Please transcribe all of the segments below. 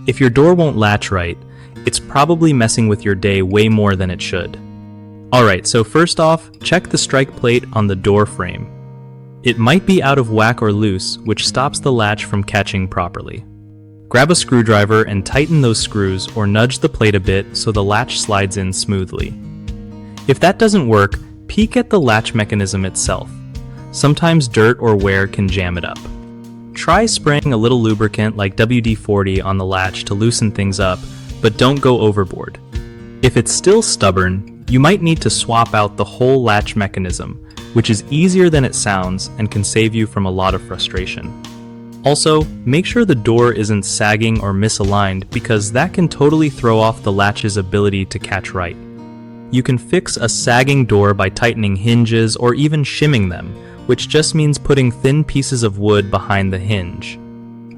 If your door won't latch right, it's probably messing with your day way more than it should. Alright, so first off, check the strike plate on the door frame. It might be out of whack or loose, which stops the latch from catching properly. Grab a screwdriver and tighten those screws or nudge the plate a bit so the latch slides in smoothly. If that doesn't work, peek at the latch mechanism itself. Sometimes dirt or wear can jam it up. Try spraying a little lubricant like WD-40 on the latch to loosen things up, but don't go overboard. If it's still stubborn, you might need to swap out the whole latch mechanism, which is easier than it sounds and can save you from a lot of frustration. Also, make sure the door isn't sagging or misaligned because that can totally throw off the latch's ability to catch right. You can fix a sagging door by tightening hinges or even shimming them, which just means putting thin pieces of wood behind the hinge.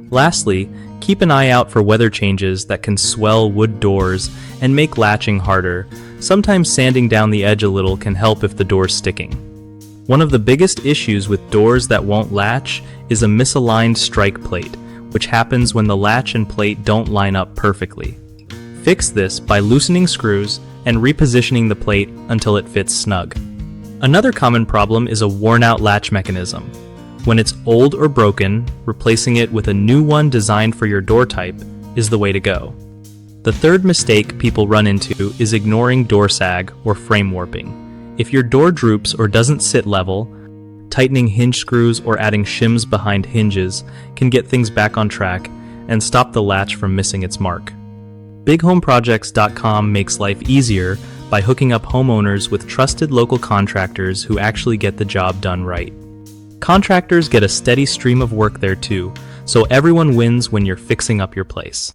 Lastly, keep an eye out for weather changes that can swell wood doors and make latching harder. Sometimes sanding down the edge a little can help if the door's sticking. One of the biggest issues with doors that won't latch is a misaligned strike plate, which happens when the latch and plate don't line up perfectly. Fix this by loosening screws and repositioning the plate until it fits snug. Another common problem is a worn-out latch mechanism. When it's old or broken, replacing it with a new one designed for your door type is the way to go. The third mistake people run into is ignoring door sag or frame warping. If your door droops or doesn't sit level, tightening hinge screws or adding shims behind hinges can get things back on track and stop the latch from missing its mark. BigHomeProjects.com makes life easier by hooking up homeowners with trusted local contractors who actually get the job done right. Contractors get a steady stream of work there too, so everyone wins when you're fixing up your place.